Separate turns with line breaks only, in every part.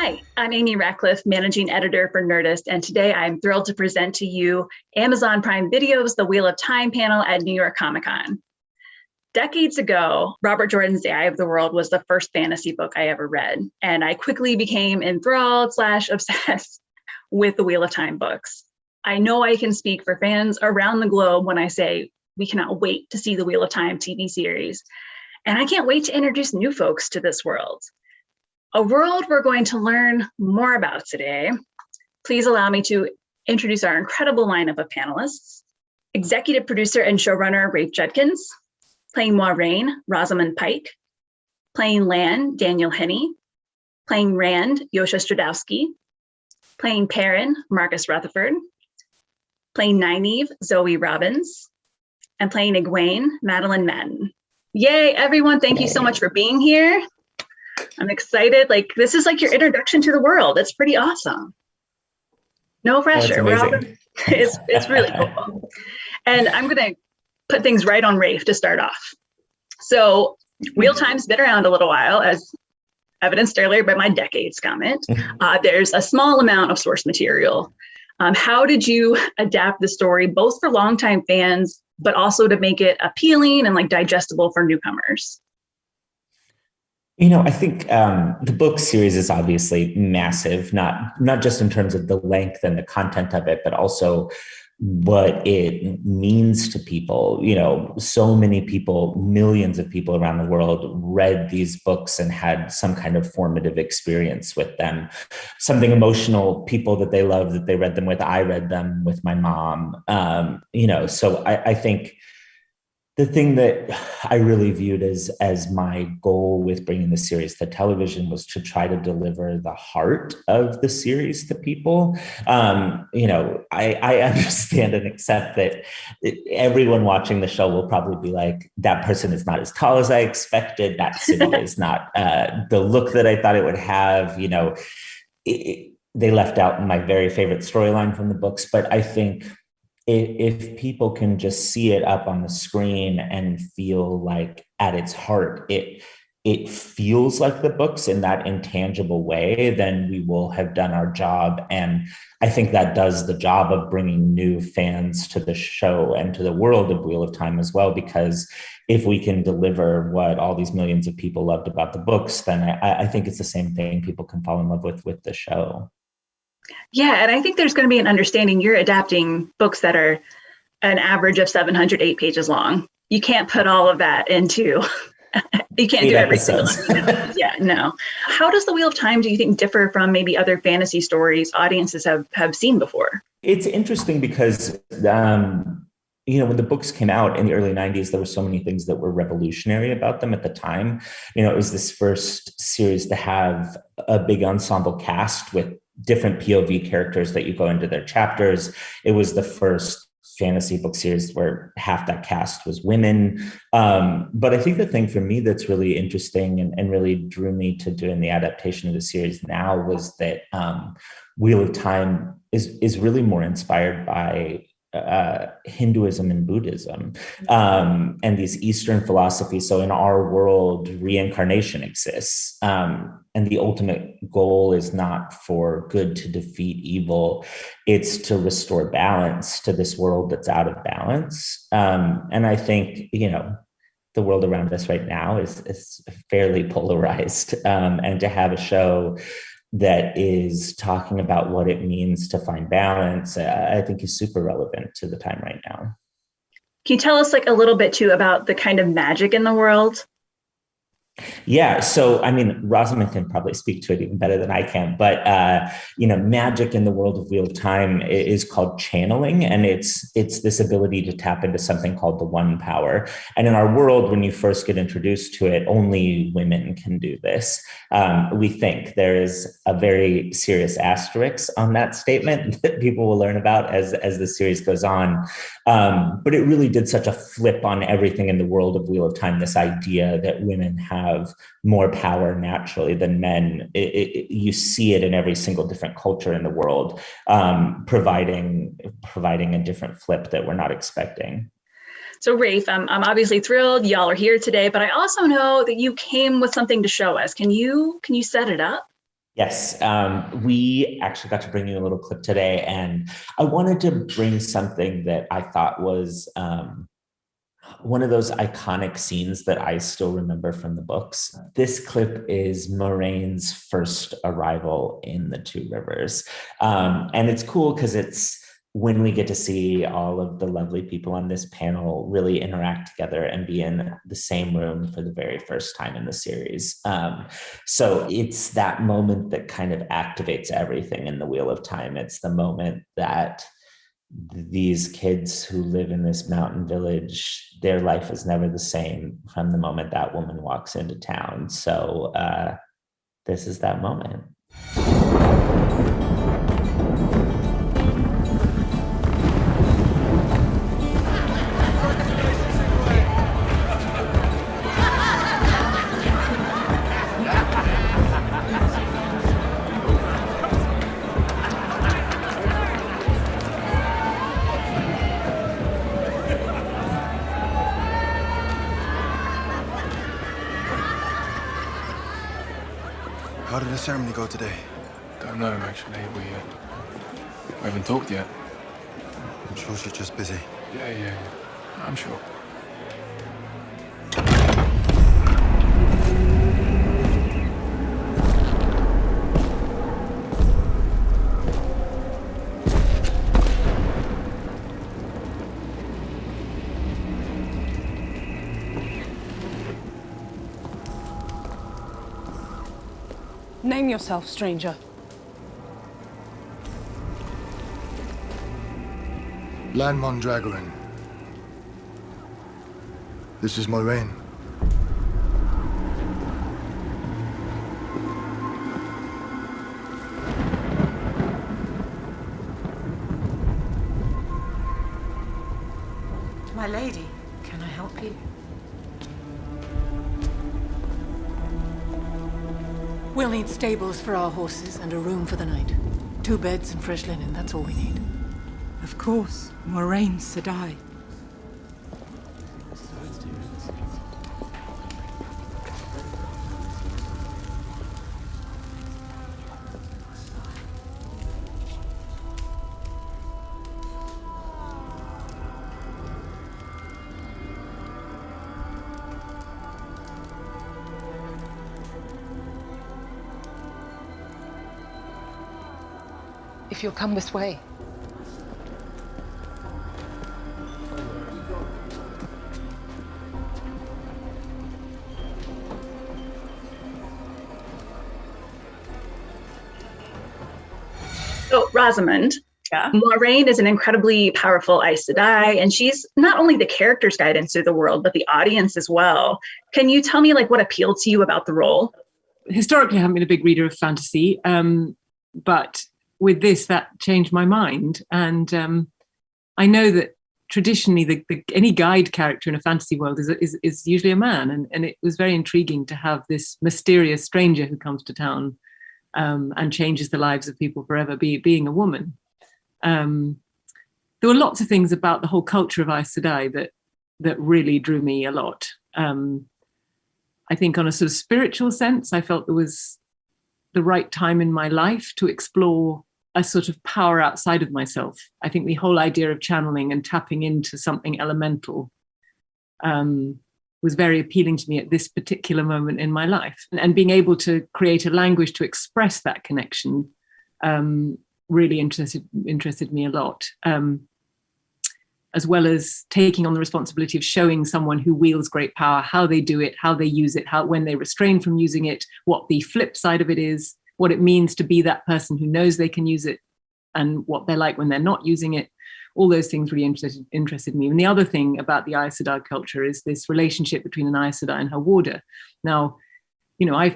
Hi, I'm Amy Ratcliffe, Managing Editor for Nerdist, and today I'm thrilled to present to you Amazon Prime Video's The Wheel of Time panel at New York Comic Con. Decades ago, Robert Jordan's The Eye of the World was the first fantasy book I ever read, and I quickly became enthralled / obsessed with the Wheel of Time books. I know I can speak for fans around the globe when I say we cannot wait to see the Wheel of Time TV series, and I can't wait to introduce new folks to this world. A world we're going to learn more about today. Please allow me to introduce our incredible lineup of panelists. Executive producer and showrunner Rafe Judkins, playing Moiraine, Rosamund Pike, playing Lan, Daniel Henney, playing Rand, Yosha Stradowski, playing Perrin, Marcus Rutherford, playing Nynaeve, Zoe Robbins, and playing Egwene, Madeline Madden. Yay, everyone, thank you so much for being here. I'm excited. This is like your introduction to the world. It's pretty awesome. No pressure. It's really cool. And I'm going to put things right on Rafe to start off. So Wheel of Time's been around a little while, as evidenced earlier by my decades comment. There's a small amount of source material. How did you adapt the story, both for longtime fans, but also to make it appealing and digestible for newcomers?
I think the book series is obviously massive, not just in terms of the length and the content of it, but also what it means to people. So many people, millions of people around the world read these books and had some kind of formative experience with them, something emotional, people that they love, that they read them with. I read them with my mom, so I think the thing that I really viewed as my goal with bringing the series to television was to try to deliver the heart of the series to people. I understand and accept that everyone watching the show will probably be like, that person is not as tall as I expected. That city is not the look that I thought it would have. They left out my very favorite storyline from the books, but I think if people can just see it up on the screen and feel like at its heart, it feels like the books in that intangible way, then we will have done our job. And I think that does the job of bringing new fans to the show and to the world of Wheel of Time as well, because if we can deliver what all these millions of people loved about the books, then I think it's the same thing people can fall in love with the show.
Yeah, and I think there's going to be an understanding. You're adapting books that are an average of 708 pages long. You can't put all of that into, you can't
8
do
episodes.
everything. Yeah, no. How does The Wheel of Time, do you think, differ from maybe other fantasy stories audiences have seen before?
It's interesting because, when the books came out in the early 90s, there were so many things that were revolutionary about them at the time. It was this first series to have a big ensemble cast with different POV characters that you go into their chapters. It was the first fantasy book series where half that cast was women. But I think the thing for me that's really interesting and really drew me to doing the adaptation of the series now was that Wheel of Time is really more inspired by Hinduism and Buddhism, and these Eastern philosophies. So in our world, reincarnation exists. And the ultimate goal is not for good to defeat evil. It's to restore balance to this world that's out of balance. And I think, the world around us right now is fairly polarized. And to have a show that is talking about what it means to find balance, I think is super relevant to the time right now.
Can you tell us a little bit too about the kind of magic in the world?
Yeah. So, Rosamund can probably speak to it even better than I can, but, magic in the world of Wheel of Time is called channeling. And it's this ability to tap into something called the One Power. And in our world, when you first get introduced to it, only women can do this. We think there is a very serious asterisk on that statement that people will learn about as the series goes on. But it really did such a flip on everything in the world of Wheel of Time, this idea that women have more power naturally than men. You see it in every single different culture in the world, providing a different flip that we're not expecting.
So Rafe, I'm obviously thrilled y'all are here today, but I also know that you came with something to show us. Can you set it up?
Yes, we actually got to bring you a little clip today, and I wanted to bring something that I thought was one of those iconic scenes that I still remember from the books. This clip is Moraine's first arrival in the Two Rivers. And it's cool because it's when we get to see all of the lovely people on this panel really interact together and be in the same room for the very first time in the series. So it's that moment that kind of activates everything in the Wheel of Time. It's the moment that these kids who live in this mountain village, their life is never the same from the moment that woman walks into town. So this is that moment.
How did the ceremony go today?
Don't know, actually. We haven't talked yet.
I'm sure she's just busy.
Yeah. I'm sure.
Name yourself, stranger.
Landmon Dragorin. This is Moraine.
My lady, can I help you? We'll need stables for our horses and a room for the night. 2 beds and fresh linen, that's all we need.
Of course, Moraine Sedai.
If you'll come this way.
So, Rosamund,
Yeah.
Moraine is an incredibly powerful Aes Sedai, and she's not only the character's guidance through the world, but the audience as well. Can you tell me what appealed to you about the role?
Historically, I haven't been a big reader of fantasy, but with this, that changed my mind. And I know that traditionally, any guide character in a fantasy world is usually a man, and it was very intriguing to have this mysterious stranger who comes to town and changes the lives of people forever, being a woman. There were lots of things about the whole culture of Aes Sedai that really drew me a lot. I think on a sort of spiritual sense, I felt there was the right time in my life to explore a sort of power outside of myself. I think the whole idea of channeling and tapping into something elemental was very appealing to me at this particular moment in my life. And being able to create a language to express that connection really interested me a lot. As well as taking on the responsibility of showing someone who wields great power, how they do it, how they use it, when they refrain from using it, what the flip side of it is, what it means to be that person who knows they can use it, and what they're like when they're not using it. All those things really interested me. And the other thing about the Aes Sedai culture is this relationship between an Aes Sedai and her warder. Now, I've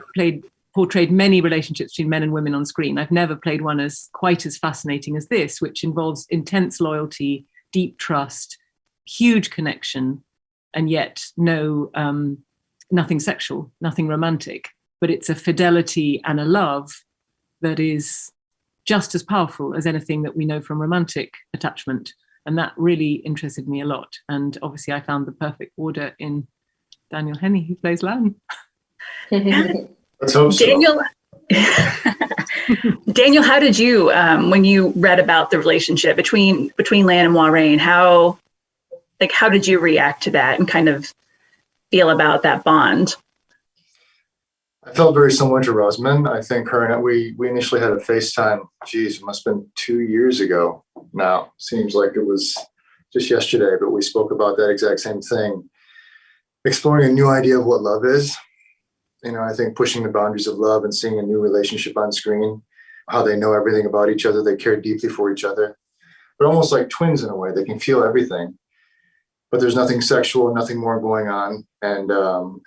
portrayed many relationships between men and women on screen. I've never played one quite as fascinating as this, which involves intense loyalty, deep trust, huge connection, and yet nothing sexual, nothing romantic, but it's a fidelity and a love that is just as powerful as anything that we know from romantic attachment. And that really interested me a lot. And obviously I found the perfect warder in Daniel Henney, who plays Lan.
Let's hope so.
Daniel, Daniel, how did you, when you read about the relationship between Lan and Moiraine, how did you react to that and kind of feel about that bond?
I felt very similar to Rosamund. I think her and I, we initially had a FaceTime. Geez, it must have been 2 years ago now. Seems like it was just yesterday, but we spoke about that exact same thing. Exploring a new idea of what love is. I think pushing the boundaries of love and seeing a new relationship on screen, how they know everything about each other, they care deeply for each other. But almost like twins in a way, they can feel everything. But there's nothing sexual, nothing more going on. And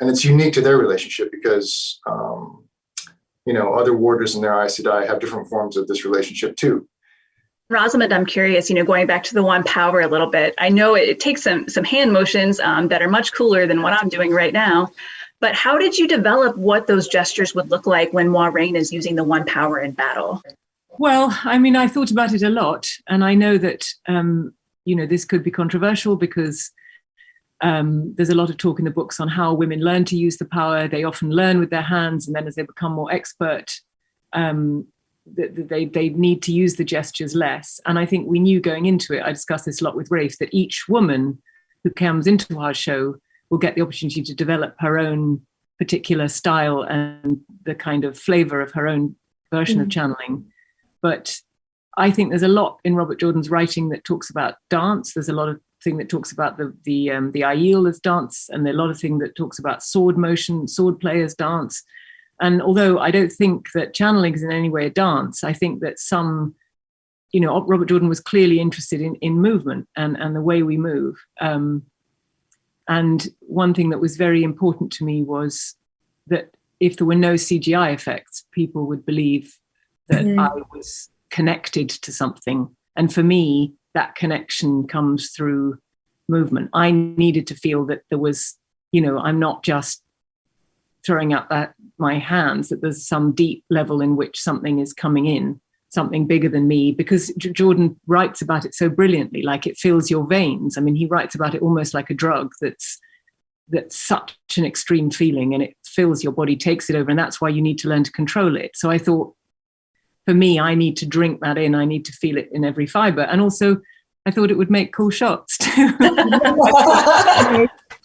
it's unique to their relationship because, other warders in their Aes Sedai have different forms of this relationship too.
Rosamund, I'm curious, going back to the one power a little bit. I know it takes some hand motions that are much cooler than what I'm doing right now. But how did you develop what those gestures would look like when Moiraine is using the one power in battle?
Well, I thought about it a lot. And I know that, this could be controversial because there's a lot of talk in the books on how women learn to use the power. They often learn with their hands. And then as they become more expert, they need to use the gestures less. And I think we knew going into it, I discussed this a lot with Rafe, that each woman who comes into our show will get the opportunity to develop her own particular style and the kind of flavor of her own version of channeling. But I think there's a lot in Robert Jordan's writing that talks about dance. There's a lot of thing that talks about the Aiel as dance, and a lot of thing that talks about sword motion, sword players dance. And although I don't think that channeling is in any way a dance, I think that Robert Jordan was clearly interested in movement and the way we move. And one thing that was very important to me was that if there were no CGI effects, people would believe that I was connected to something. And for me, that connection comes through movement. I needed to feel that there was, I'm not just throwing up my hands, that there's some deep level in which something is coming in, something bigger than me, because Jordan writes about it so brilliantly, like it fills your veins. He writes about it almost like a drug that's such an extreme feeling, and it fills your body, takes it over, and that's why you need to learn to control it. So I thought, for me, I need to drink that in. I need to feel it in every fiber. And also, I thought it would make cool shots too.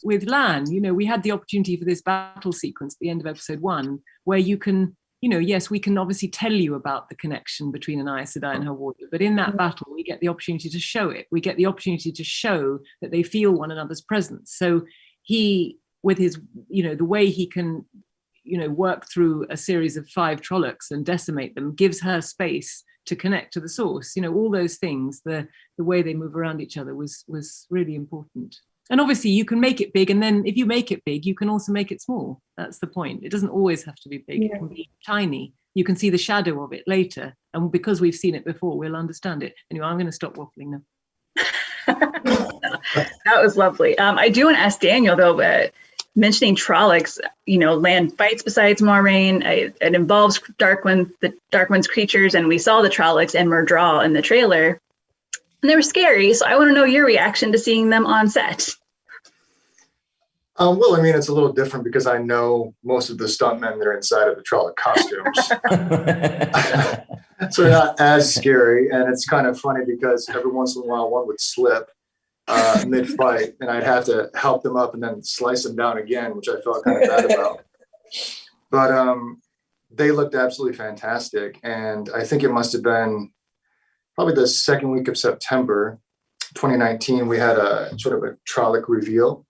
With Lan, we had the opportunity for this battle sequence at the end of episode 1, where you can, yes, we can obviously tell you about the connection between an Aes Sedai and her warrior, but in that battle, we get the opportunity to show it. We get the opportunity to show that they feel one another's presence. So he, with his, the way he can, work through a series of 5 Trollocs and decimate them, gives her space to connect to the source. All those things, the way they move around each other was really important. And obviously you can make it big, and then if you make it big, you can also make it small. That's the point. It doesn't always have to be big. It can be tiny. You can see the shadow of it later. And because we've seen it before, we'll understand it. Anyway, I'm going to stop waffling now.
That was lovely. I do want to ask Daniel, though, mentioning Trollocs, Lan fights besides Moiraine. It involves the Dark One's creatures, and we saw the Trollocs and Murdral in the trailer. And they were scary, so I want to know your reaction to seeing them on set.
It's a little different because I know most of the stuntmen that are inside of the Trolloc costumes. So they're not as scary, and it's kind of funny because every once in a while one would slip mid-fight, and I'd have to help them up and then slice them down again, which I felt kind of bad about. But they looked absolutely fantastic, and I think it must have been probably the second week of September 2019, we had a sort of a Trolloc reveal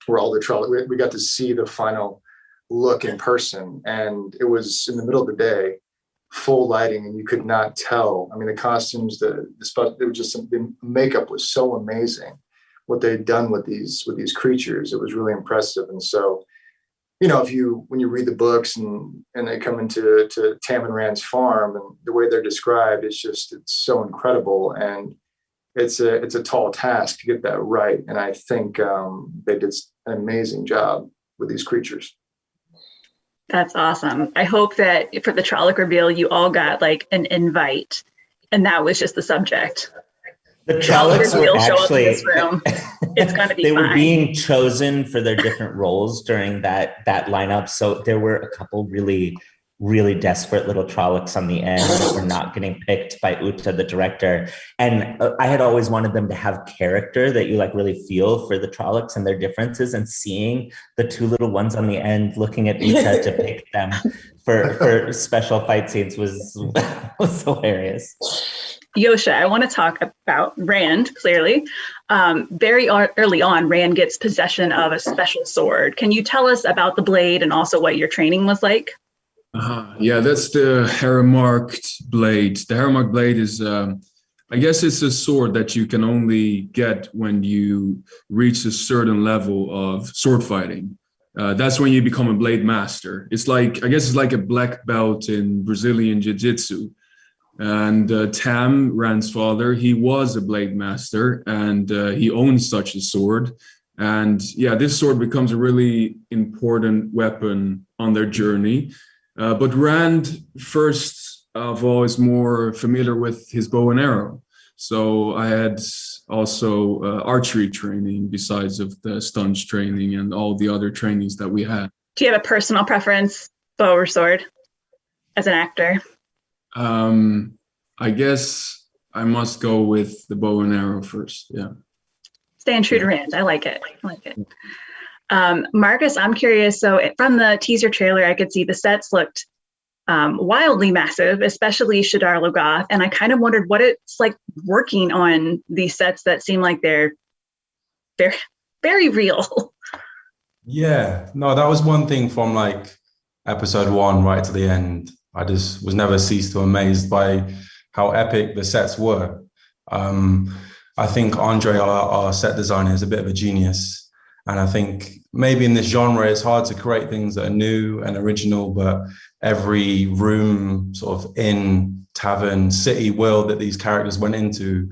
where all the Trolloc, we got to see the final look in person, and it was in the middle of the day, full lighting, and you could not tell. The costumes, the makeup was so amazing. What they'd done with these creatures, it was really impressive. And so, when you read the books and they come into Tam and Rand's farm, and the way they're described, it's so incredible, and it's a tall task to get that right. And I think they did an amazing job with these creatures.
That's awesome. I hope that for the Trolloc reveal, you all got an invite, and that was just the subject.
The Trollocs were actually,
it's going to be
they
fine.
were being chosen for their different roles during that lineup. So there were a couple really, really desperate little Trollocs on the end that were not getting picked by Uta, the director. And I had always wanted them to have character, that you like really feel for the Trollocs and their differences, and seeing the two little ones on the end looking at Uta to pick them for special fight scenes was hilarious.
Yosha, I want to talk about Rand, clearly. Very early on, Rand gets possession of a special sword. Can you tell us about the blade and also what your training was like?
Yeah, that's the Haramarked blade. The Haramarked blade is, I guess it's a sword that you can only get when you reach a certain level of sword fighting. That's when you become a blade master. It's like, I guess it's like a black belt in Brazilian Jiu-Jitsu. And Tam, Rand's father, he was a blade master, and he owned such a sword. And yeah, this sword becomes a really important weapon on their journey. But Rand, first of all, is more familiar with his bow and arrow. So I had also archery training besides of the stunts training and all the other trainings that we had.
Do you have a personal preference, bow or sword, as an actor?
I guess I must go with the bow and arrow first. Yeah.
Staying true to Rand. I like it. Marcus, I'm curious. So from the teaser trailer, I could see the sets looked wildly massive, especially Shadar Logoth. And I kind of wondered what it's like working on these sets that seem like they're very, very real.
Yeah, no, that was one thing from like episode 1 right to the end. I just was never ceased to amazed by how epic the sets were. I think Andre, our set designer, is a bit of a genius. And I think maybe in this genre, it's hard to create things that are new and original, but every room, sort of inn, tavern, city world that these characters went into,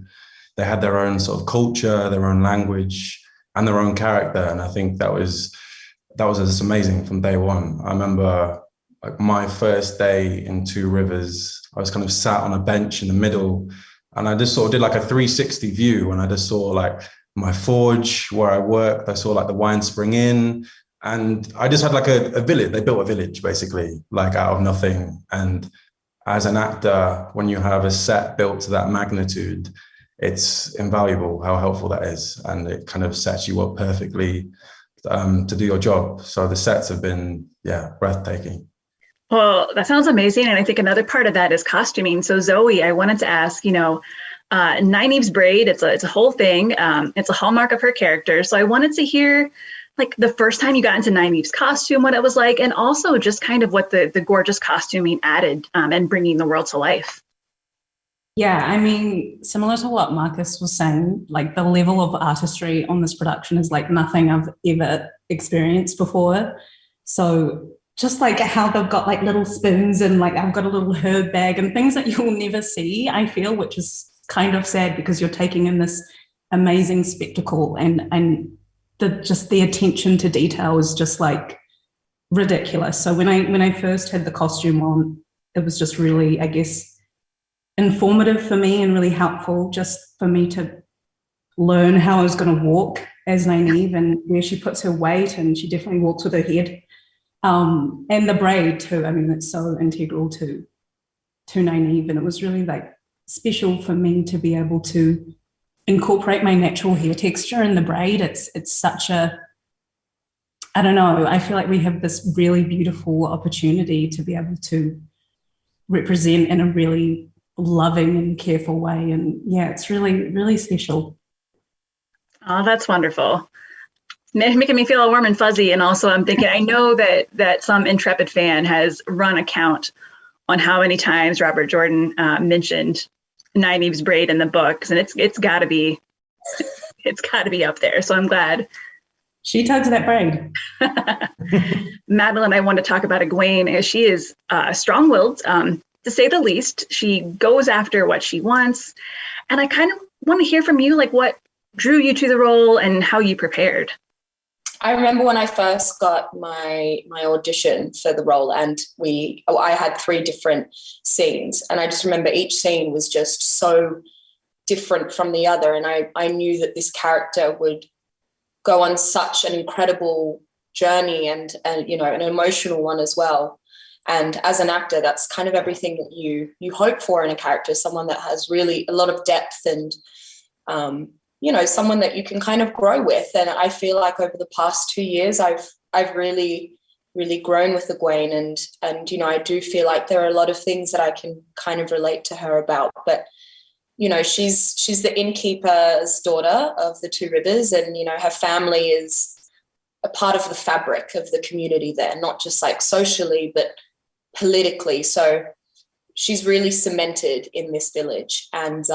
they had their own sort of culture, their own language, and their own character. And I think that was just amazing from day one. I remember like my first day in Two Rivers, I was kind of sat on a bench in the middle, and I just sort of did like a 360 view, and I just saw like my forge where I worked. I saw like the Wine Spring Inn, and I just had like a village. They built a village basically, like out of nothing. And as an actor, when you have a set built to that magnitude, it's invaluable how helpful that is, and it kind of sets you up perfectly to do your job. So the sets have been, breathtaking.
Well, that sounds amazing. And I think another part of that is costuming. So Zoe, I wanted to ask, Nynaeve's braid, it's a whole thing. It's a hallmark of her character. So I wanted to hear like the first time you got into Nynaeve's costume, what it was like, and also just kind of what the gorgeous costuming added and bringing the world to life.
Yeah, I mean, similar to what Marcus was saying, like the level of artistry on this production is like nothing I've ever experienced before. So just like how they've got like little spoons and like I've got a little herb bag and things that you'll never see, I feel, which is kind of sad because you're taking in this amazing spectacle and the attention to detail is just like ridiculous. So when I first had the costume on, it was just really, I guess, informative for me and really helpful just for me to learn how I was going to walk as Nynaeve and where she puts her weight, and she definitely walks with her head. And the braid too. I mean, it's so integral to Nynaeve, and it was really like special for me to be able to incorporate my natural hair texture in the braid. It's such a, I don't know, I feel like we have this really beautiful opportunity to be able to represent in a really loving and careful way. And yeah, it's really, really special.
Oh, that's wonderful. Making me feel all warm and fuzzy. And also I'm thinking, I know that some intrepid fan has run a count on how many times Robert Jordan mentioned Nynaeve's braid in the books, and it's got to be up there. So I'm glad.
She tugs that braid.
Madeline, I want to talk about Egwene, as she is strong-willed, to say the least. She goes after what she wants, and I kind of want to hear from you, like what drew you to the role and how you prepared.
I remember when I first got my audition for the role, and I had 3 different scenes, and I just remember each scene was just so different from the other, and I knew that this character would go on such an incredible journey and an emotional one as well. And as an actor, that's kind of everything that you hope for in a character, someone that has really a lot of depth and, someone that you can kind of grow with. And I feel like over the past 2 years, I've really, really grown with Egwene. And I do feel like there are a lot of things that I can kind of relate to her about. But, she's the innkeeper's daughter of the Two Rivers, and, her family is a part of the fabric of the community there, not just like socially, but politically. So she's really cemented in this village. And,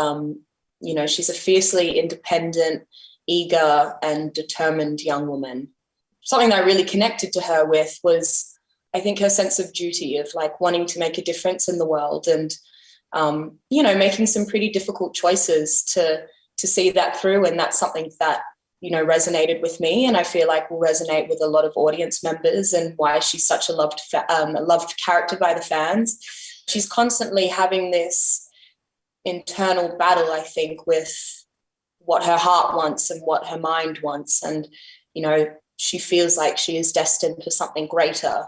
she's a fiercely independent, eager and determined young woman. Something that I really connected to her with was, I think, her sense of duty, of like wanting to make a difference in the world, and, making some pretty difficult choices to see that through. And that's something that, resonated with me, and I feel like will resonate with a lot of audience members, and why she's such a loved character by the fans. She's constantly having this internal battle, I think, with what her heart wants and what her mind wants. And, she feels like she is destined for something greater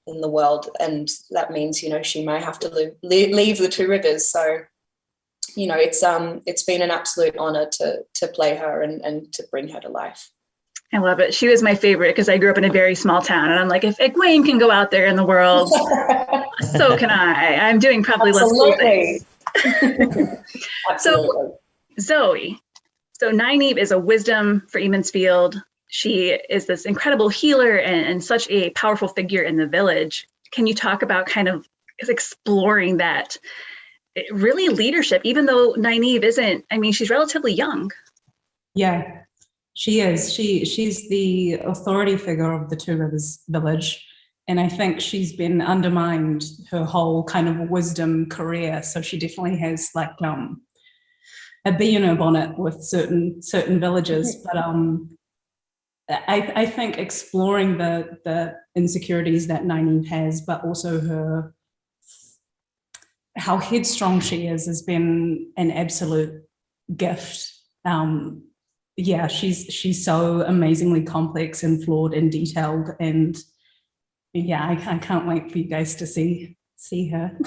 in the world. And that means, she may have to leave the Two Rivers. So, it's been an absolute honor to play her and to bring her to life.
I love it. She was my favorite because I grew up in a very small town, and I'm like, if Egwene can go out there in the world, so can I. I'm doing probably less cool things. So, Zoe. So Nynaeve is a wisdom for Emonsfield. She is this incredible healer and such a powerful figure in the village. Can you talk about kind of exploring that really leadership, even though Nynaeve isn't, she's relatively young.
Yeah, she is. She's the authority figure of the Two Rivers village. And I think she's been undermined her whole kind of wisdom career. So she definitely has like a bee in her bonnet with certain villages. But I think exploring the insecurities that Nynaeve has, but also how headstrong she is, has been an absolute gift. She's so amazingly complex and flawed and detailed, and I can't wait for you guys to see her.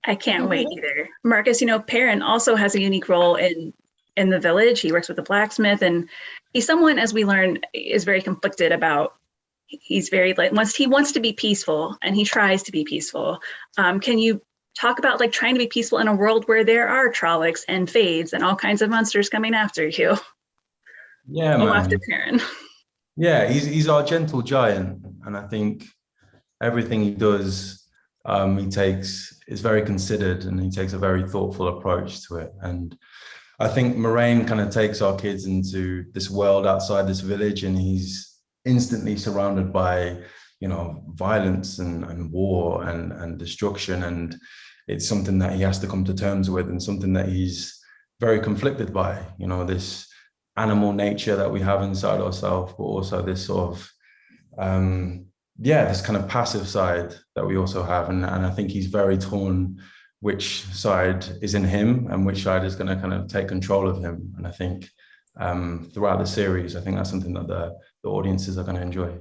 I can't wait either. Marcus, Perrin also has a unique role in the village. He works with the blacksmith, and he's someone, as we learn, is very conflicted about. He's very he wants to be peaceful, and he tries to be peaceful. Can you talk about trying to be peaceful in a world where there are Trollocs and Fades and all kinds of monsters coming after you?
Yeah, man.
After Perrin.
Yeah, he's our gentle giant, and I think everything he does, is very considered, and he takes a very thoughtful approach to it. And I think Moraine kind of takes our kids into this world outside this village, and he's instantly surrounded by, violence and war and destruction. And it's something that he has to come to terms with, and something that he's very conflicted by, this animal nature that we have inside ourselves, but also this sort of, this kind of passive side that we also have. And I think he's very torn which side is in him and which side is going to kind of take control of him. And I think throughout the series, I think that's something that the audiences are going to enjoy.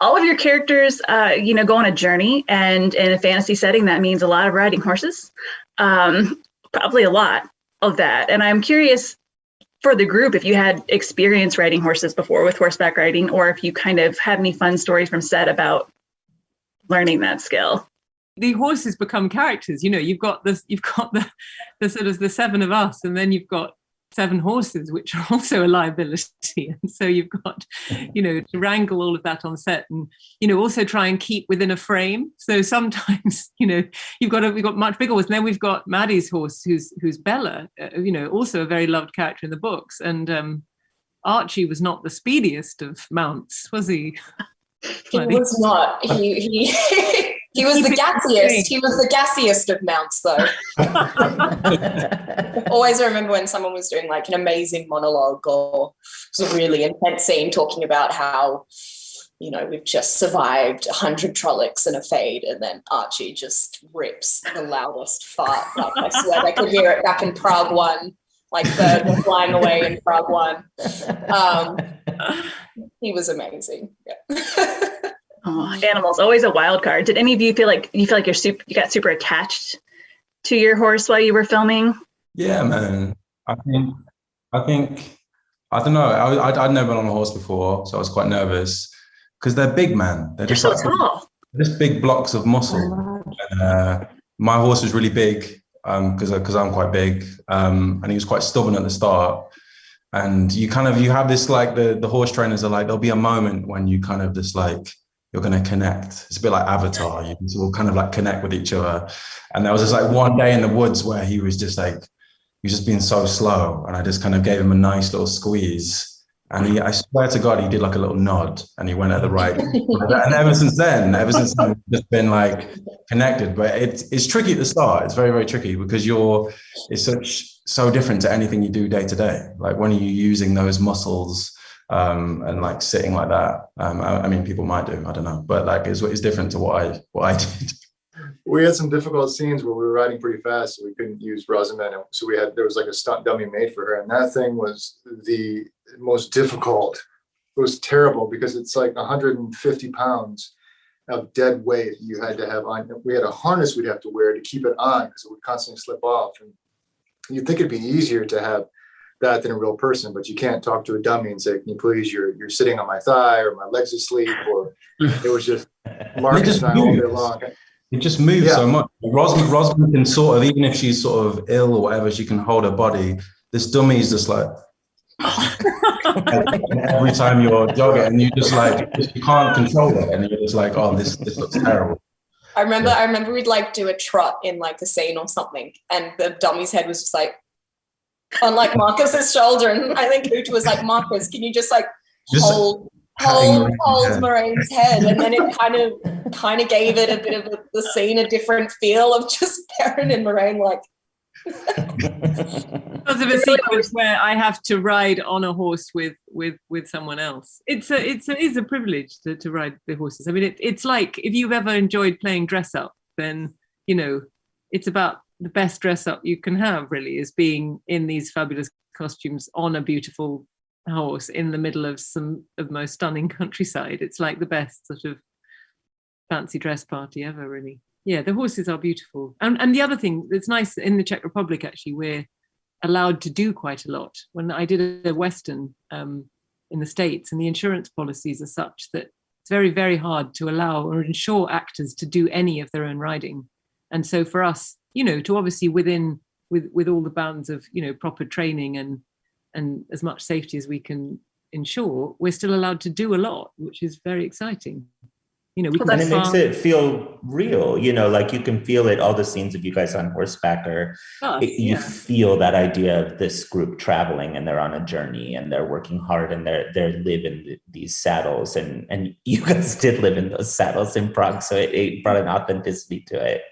All of your characters, go on a journey, and in a fantasy setting, that means a lot of riding horses, probably a lot of that. And I'm curious for the group, if you had experience riding horses before with horseback riding, or if you kind of had any fun stories from set about learning that skill.
The horses become characters. You've got the sort of the seven of us, and then you've got 7 horses, which are also a liability. And so you've got, to wrangle all of that on set, and, also try and keep within a frame. So sometimes, we've got much bigger horses. And then we've got Maddie's horse, who's Bella, also a very loved character in the books. And Archie was not the speediest of mounts, was he?
He was not. He was the gassiest. He was the gassiest of mounts, though. Always remember when someone was doing an amazing monologue, or it was a really intense scene talking about how, we've just survived 100 Trollocs and a Fade, and then Archie just rips the loudest fart. I swear I could hear it back in Prague 1, birds were flying away in Prague 1. He was amazing. Yeah.
Oh, animals, always a wild card. Did any of you feel like you got super attached to your horse while you were filming?
Yeah, man. I think, I don't know. I'd never been on a horse before, so I was quite nervous because they're big, man. They're
They're
just
so
like
tall.
just big blocks of muscle. And, my horse was really big because I'm quite big, and he was quite stubborn at the start. And you have this like the horse trainers are like, there'll be a moment when you kind of just like you're going to connect. It's a bit like Avatar. You will kind of like connect with each other. And there was just like one day in the woods where he was just being so slow, and I just kind of gave him a nice little squeeze. And I swear to God, he did like a little nod and he went at the right. And ever since then, we've just been like connected. But it's tricky at the start. It's very, very tricky because it's so different to anything you do day to day. Like when are you using those muscles and like sitting like that? I mean, people might do, I don't know. But like it's different to what I did.
We had some difficult scenes where we were riding pretty fast, so we couldn't use Rosamund. So there was like a stunt dummy made for her, and that thing was the most difficult. It was terrible because it's like 150 pounds of dead weight you had to have on. We had a harness we'd have to wear to keep it on because it would constantly slip off. And you'd think it'd be easier to have that than a real person, but you can't talk to a dummy and say, "Can you please? You're sitting on my thigh, or my legs asleep," or it was just Marcus and I all day long.
It just moves so much. Rosamund can sort of, even if she's sort of ill or whatever, she can hold her body. This dummy is just like, every time you're jogging, and you just like, you can't control it. And you're just like, oh, this looks terrible.
I remember we'd like do a trot in like a scene or something, and the dummy's head was just like on like Marcus's shoulder. And I think Hooch was like, "Marcus, can you just like hold Moraine's head?" And then it kind of gave it a bit of the scene a different feel of just Perrin and Moraine like.
Because of a sequence where I have to ride on a horse with someone else. It's a privilege to ride the horses. I mean, it's like if you've ever enjoyed playing dress up, then you know it's about the best dress up you can have. Really, is being in these fabulous costumes on a beautiful horse in the middle of some of the most stunning countryside. It's like the best sort of fancy dress party ever, really. Yeah, the horses are beautiful. And the other thing that's nice in the Czech Republic, actually, we're allowed to do quite a lot. When I did a Western in the States, and the insurance policies are such that it's very, very hard to allow or insure actors to do any of their own riding. And so for us, to obviously with all the bounds of, proper training and as much safety as we can ensure, we're still allowed to do a lot, which is very exciting. And
it makes it feel real, like you can feel it. All the scenes of you guys on horseback you feel that idea of this group traveling, and they're on a journey, and they're working hard, and they live in these saddles, and you guys did live in those saddles in Prague, so it brought an authenticity to it.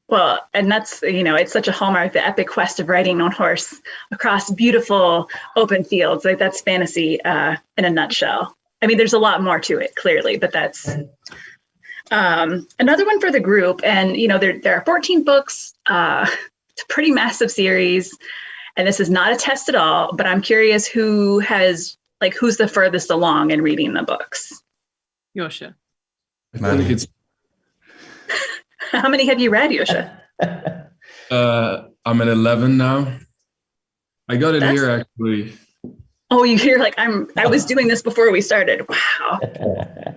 Well, and that's, it's such a hallmark, the epic quest of riding on horse across beautiful open fields. Like that's fantasy in a nutshell. I mean, there's a lot more to it, clearly, but that's another one for the group. And, there are 14 books. It's a pretty massive series. And this is not a test at all, but I'm curious who's the furthest along in reading the books?
Yosha.
I think it's
How many have you read, Yosha?
I'm at 11 now. I got it here actually.
Oh, you're like, I was doing this before we started. Wow.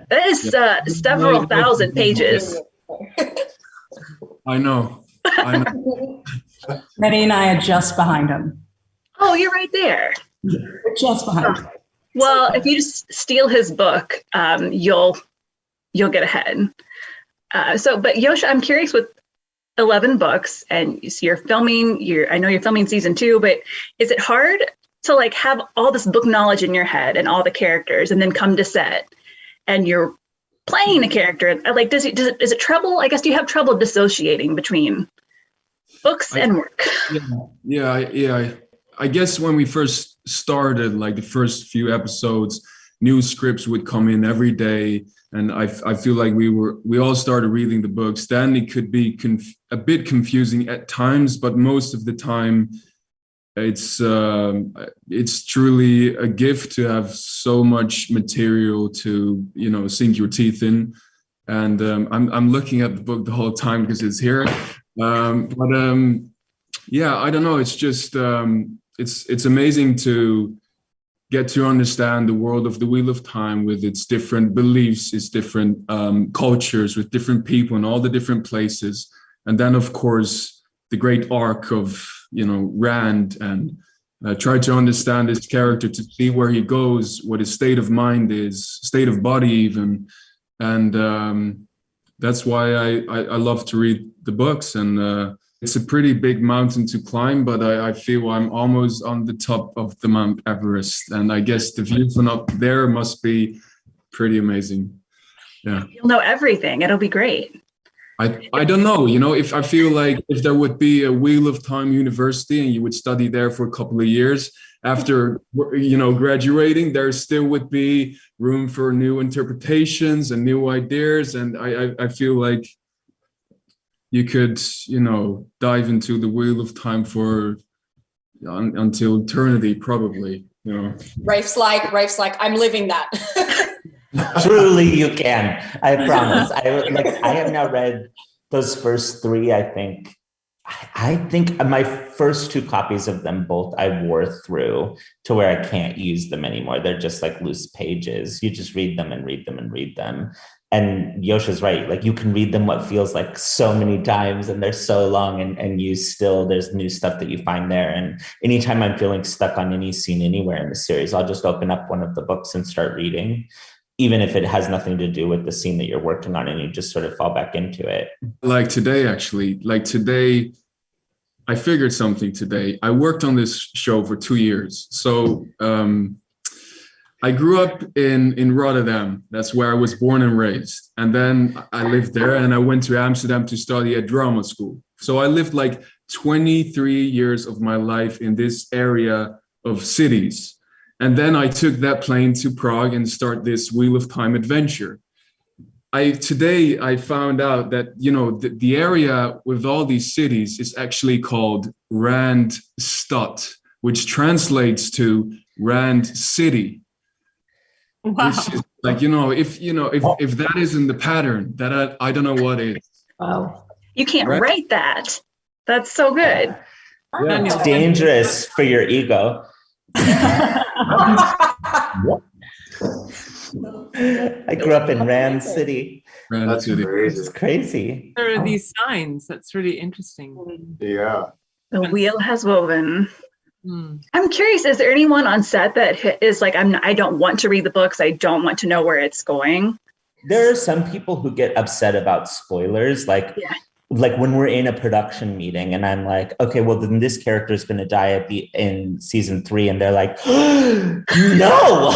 That is several thousand pages.
I know.
Maddie and I are just behind him.
Oh, you're right there.
We're just behind him.
Well, if you just steal his book, you'll get ahead. But Yosha, I'm curious, with 11 books and you're filming, I know you're filming season 2, but is it hard to have all this book knowledge in your head and all the characters, and then come to set and you're playing a character? Is it trouble? I guess, do you have trouble dissociating between books and work?
Yeah. I guess when we first started, the first few episodes, new scripts would come in every day. And I feel like we all started reading the books. Then it could be a bit confusing at times, but most of the time, it's truly a gift to have so much material to sink your teeth in. and I'm looking at the book the whole time because it's here. Yeah, I don't know. It's just it's amazing to get to understand the world of the Wheel of Time with its different beliefs, its different cultures, with different people in all the different places, and then of course the great arc of Rand, and try to understand his character, to see where he goes, what his state of mind is, state of body even, and that's why I love to read the books. And it's a pretty big mountain to climb, but I feel I'm almost on the top of the Mount Everest, and I guess the view from up there must be pretty amazing. Yeah,
you'll know everything. It'll be great.
I don't know, if I feel like if there would be a Wheel of Time University and you would study there for a couple of years after, graduating, there still would be room for new interpretations and new ideas. And I feel like you could, dive into the Wheel of Time for until eternity, probably,
Rafe's like, I'm living that.
Truly, you can. I promise. I have now read those first three. I think my first two copies of them both I wore through to where I can't use them anymore. They're just like loose pages. You just read them and read them and read them. And Yosha's right. Like, you can read them what feels like so many times, and they're so long, and there's new stuff that you find there. And anytime I'm feeling stuck on any scene anywhere in the series, I'll just open up one of the books and start reading, even if it has nothing to do with the scene that you're working on, and you just sort of fall back into it.
Like today, I figured something today. I worked on this show for 2 years. So I grew up in Rotterdam. That's where I was born and raised. And then I lived there, and I went to Amsterdam to study at drama school. So I lived like 23 years of my life in this area of cities. And then I took that plane to Prague and start this Wheel of Time adventure. Today I found out that, the area with all these cities is actually called Randstad, which translates to Rand City.
Wow.
Which is like, if that isn't the pattern, that I don't know what is.
Wow.
You can't write that. That's so good.
Yeah. It's dangerous for your ego. I grew up in Rand City.
That's crazy.
It's crazy.
There are these signs. That's really interesting.
Yeah.
The wheel has woven.
Mm.
I'm curious, is there anyone on set that is like, I don't want to read the books. I don't want to know where it's going?
There are some people who get upset about spoilers. Like when we're in a production meeting and I'm like, okay, well, then this character is going to die in season 3. And they're like, no,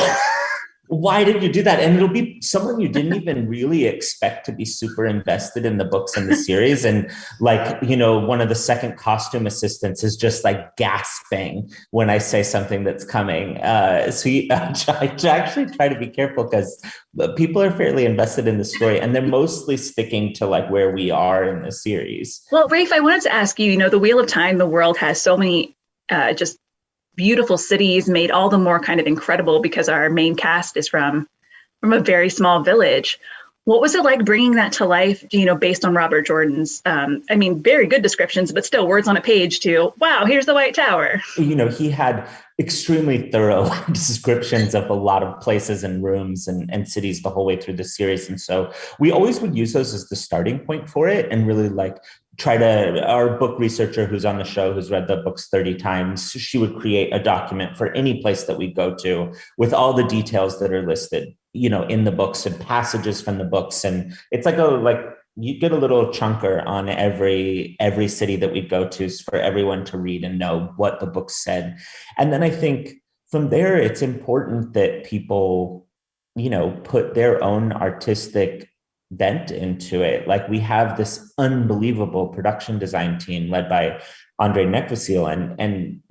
why did you do that? And it'll be someone you didn't even really expect to be super invested in the books and the series. And like, one of the second costume assistants is just like gasping when I say something that's coming. So I actually try to be careful, because people are fairly invested in the story, and they're mostly sticking to like where we are in the series.
Well, Rafe, I wanted to ask you, the Wheel of Time, the world has so many just beautiful cities, made all the more kind of incredible because our main cast is from a very small village. What was it like bringing that to life, based on Robert Jordan's, very good descriptions, but still words on a page to, wow, here's the White Tower.
He had extremely thorough descriptions of a lot of places and rooms and cities the whole way through the series. And so we always would use those as the starting point for it, and really our book researcher who's on the show, who's read the books 30 times, she would create a document for any place that we go to with all the details that are listed, in the books and passages from the books. And it's like you get a little chunker on every city that we go to for everyone to read and know what the book said. And then I think from there, it's important that people, put their own artistic bent into it. Like, we have this unbelievable production design team led by Andre Nekvasil, and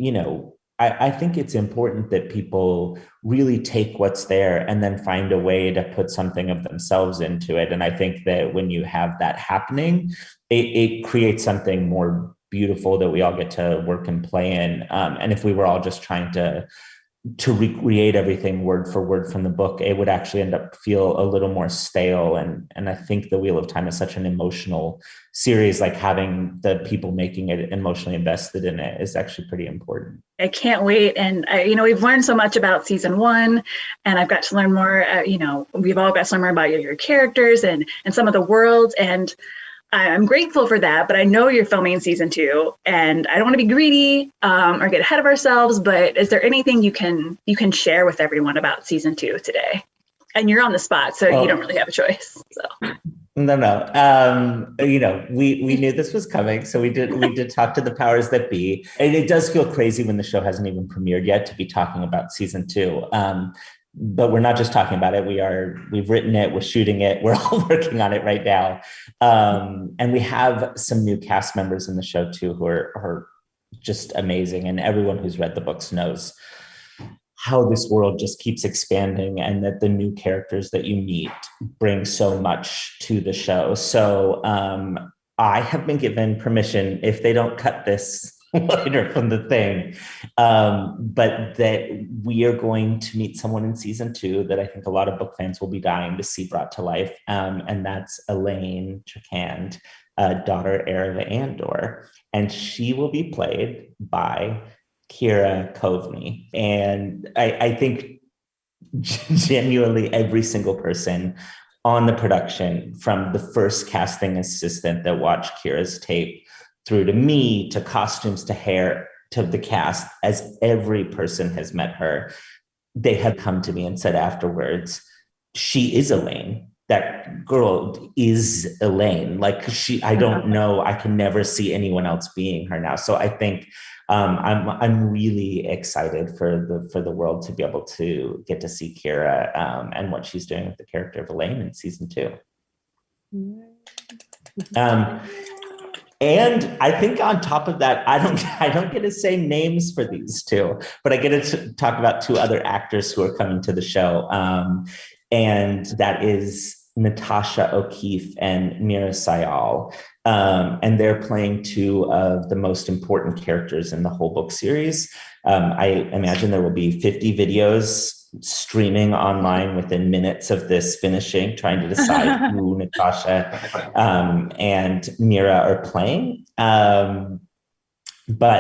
I think it's important that people really take what's there and then find a way to put something of themselves into it. And I think that when you have that happening, it creates something more beautiful that we all get to work and play in. And if we were all just trying to to recreate everything word for word from the book, it would actually end up feel a little more stale. And I think The Wheel of Time is such an emotional series, like having the people making it emotionally invested in it is actually pretty important.
I can't wait. And, we've learned so much about season 1, and I've got to learn more, we've all got to learn more about your characters and some of the worlds. And I'm grateful for that, but I know you're filming season 2, and I don't want to be greedy or get ahead of ourselves, but is there anything you can share with everyone about season 2 today? And you're on the spot, so you don't really have a choice. So.
No. We knew this was coming, so we did talk to the powers that be. And it does feel crazy when the show hasn't even premiered yet to be talking about season 2. But we're not just talking about it. We've written it, we're shooting it, we're all working on it right now. And we have some new cast members in the show too, who are just amazing. And everyone who's read the books knows how this world just keeps expanding, and that the new characters that you meet bring so much to the show. So I have been given permission, if they don't cut this later from the thing, but that we are going to meet someone in season 2 that I think a lot of book fans will be dying to see brought to life, and that's Elaine Tricand, daughter Erva Andor, and she will be played by Kira Coveney. And I think genuinely every single person on the production, from the first casting assistant that watched Kira's tape through to me, to costumes, to hair, to the cast, as every person has met her, they have come to me and said afterwards, she is Elaine. That girl is Elaine. Like I don't know, I can never see anyone else being her now. So I think I'm really excited for the world to be able to get to see Kira and what she's doing with the character of Elaine in season 2. And I think on top of that, I don't get to say names for these 2, but I get to talk about 2 other actors who are coming to the show. And that is Natasha O'Keefe and Mira Sayal. And they're playing 2 of the most important characters in the whole book series. I imagine there will be 50 videos streaming online within minutes of this finishing, trying to decide who Natasha and Mira are playing. But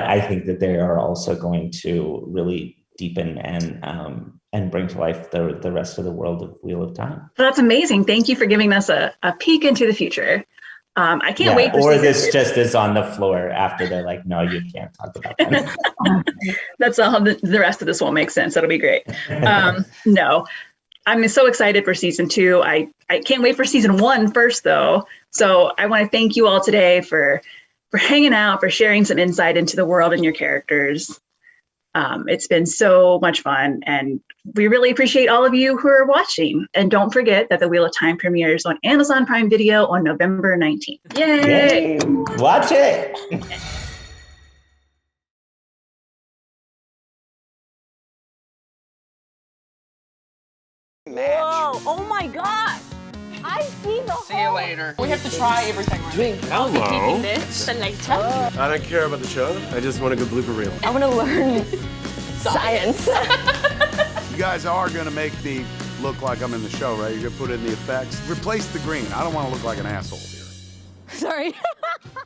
I think that they are also going to really deepen and bring to life the rest of the world of Wheel of Time.
Well, that's amazing. Thank you for giving us a peek into the future. I can't wait.
Or this just is on the floor after they're like, no, you can't talk about that.
That's all. The rest of this won't make sense. That'll be great. No, I'm so excited for season 2. I can't wait for season 1 first, though. So I want to thank you all today for hanging out, for sharing some insight into the world and your characters. It's been so much fun, and we really appreciate all of you who are watching. And don't forget that The Wheel of Time premieres on Amazon Prime Video on November 19th. Yay!
Watch it!
Whoa! Oh my God! I see the whole...
See you later.
We have to try everything. Right?
Hello.
This and later.
I don't care about the show. I just want a good blooper reel.
I want to learn science.
You guys are gonna make me look like I'm in the show, right? You're gonna put in the effects. Replace the green. I don't want to look like an asshole here.
Sorry.